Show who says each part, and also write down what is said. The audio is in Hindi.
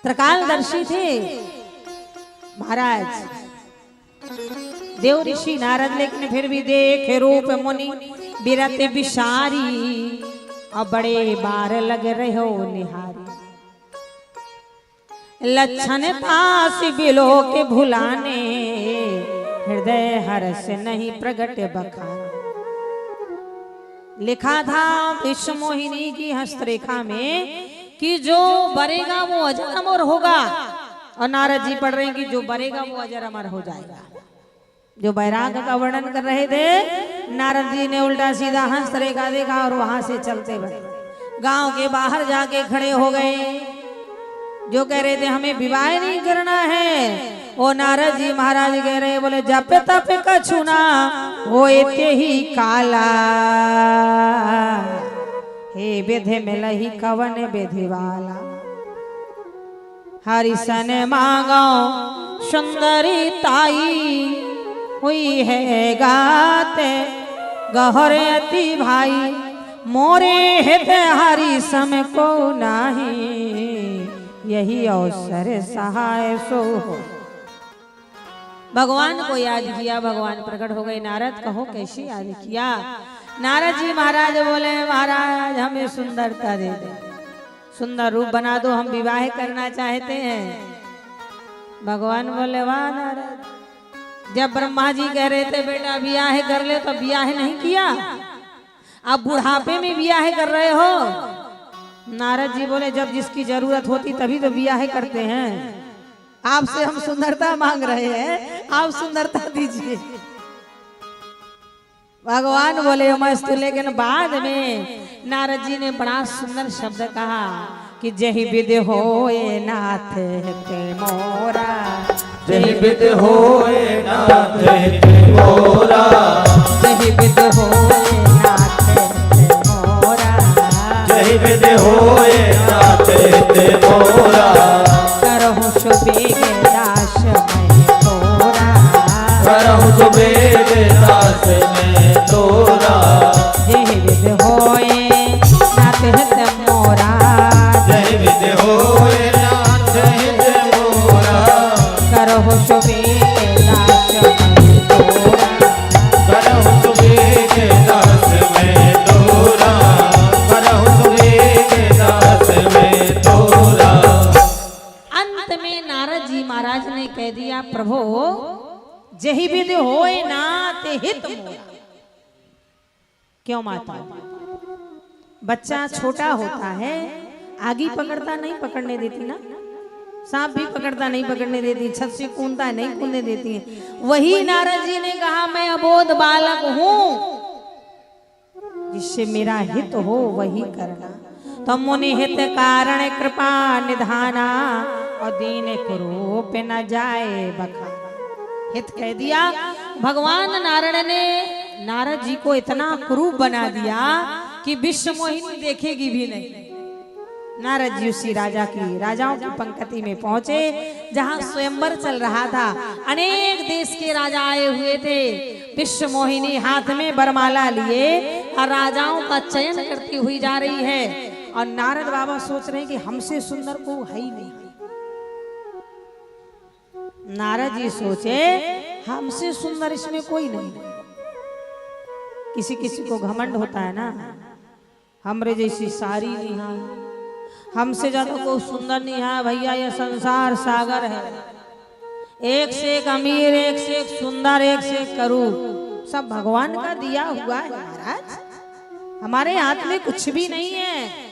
Speaker 1: त्रिकालदर्शी थे महाराज देव ऋषि नारद, लेकिन फिर भी देखे रूप मुनि बिरत बिसारी और बड़े बार लग रहे हो निहारी। लक्षण तास बिलो के भुलाने हृदय हर्ष नहीं प्रगट बखान। लिखा था विश्व मोहिनी की हस्तरेखा में कि जो बरेगा वो अजर अमर होगा, और नारद जी पढ़ रहे हैं कि जो बरेगा वो अजर अमर हो जाएगा। जो बैराग का वर्णन कर रहे थे, नारद जी ने उल्टा सीधा हस्तरेखा देखा और वहां से चलते बढ़े गांव के बाहर जाके खड़े हो गए। जो कह रहे थे हमें विवाह नहीं करना है, वो नारद जी महाराज कह रहे बोले जप तप कछुना वो एते ही काला, हे विधि मिलही कवन विधि वाला। हरिसन मांगो सुंदरी ताई हुई है गाते गहरे अति भाई, मोरे हित हरि सम को नाही, यही अवसर सहाय सो हो। भगवान को याद किया, भगवान प्रकट हो गए। नारद कहो कैसे याद किया? नारद जी महाराज बोले महाराज हमें सुंदरता दे दे, सुंदर रूप बना दो, हम विवाह करना चाहते हैं। भगवान बोले वाह नारद, जब ब्रह्मा जी कह रहे थे बेटा ब्याह कर ले तो ब्याह नहीं किया, अब बुढ़ापे में ब्याह कर रहे हो। नारद जी बोले जब जिसकी जरूरत होती तभी तो ब्याह करते हैं, आपसे हम सुंदरता मांग रहे हैं, आप सुंदरता दीजिए। भगवान बोले मस्त, लेकिन बाद में नारद जी ने बड़ा सुंदर शब्द कहा कि जही विधि होए नाथ ते मोरा,
Speaker 2: जही विधि होए नाथ ते मोरा,
Speaker 1: जही विधि होए नाथ ते मोरा,
Speaker 2: जही विधि होए नाथ ते मोरा।
Speaker 1: करहु सुबेग दास मैं तोरा,
Speaker 2: करहु सुबेग दास मैं तोरा।
Speaker 1: जही विधि होए नाथ ते मोरा,
Speaker 2: जही विधि होए नाथ ते मोरा।
Speaker 1: करहु सुबेग दास मैं तोरा,
Speaker 2: करहु सुबेग दास मैं तोरा, करहु सुबेग दास मैं तोरा।
Speaker 1: अंत में नारद जी महाराज ने कह दिया प्रभु जही विधि होए नाथ हित मोरा। क्यों माता? बच्चा छोटा होता है, आगी पकड़ता नहीं पकड़ने देती ना, सांप भी पकड़ता नहीं पकड़ने देती, छत से कूदता नहीं कूदने देती है। वही नारद जी ने कहा मैं अबोध बालक हूं, जिससे मेरा हित हो वही करना। तम मुनि हित कारण कृपा निधाना, और दीन कुरूप न जाए बखाना। हित कह दिया। भगवान नारायण ने नारद जी को इतना कुरूप बना दिया कि विश्व मोहिनी देखेगी भी नहीं। नारद जी उसी राजाओं की पंक्ति में पहुंचे जहां स्वयंवर चल रहा था। अनेक देश के राजा आए हुए थे। विश्व मोहिनी हाथ में बरमाला लिए और राजाओं का चयन करती हुई जा रही है। और नारद बाबा सोच रहे हैं कि हमसे सुंदर को है ही नहीं। नारद जी सोचे हमसे सुंदर इसमें कोई नहीं। किसी किसी को घमंड होता है ना, हमरे जैसी सारी नहीं है, हमसे ज्यादा कोई सुंदर नहीं है भैया। ये संसार सागर है, एक से एक अमीर, एक से एक सुंदर, एक से एक करूप, सब भगवान का दिया हुआ है महाराज। हमारे हाथ में कुछ भी नहीं है।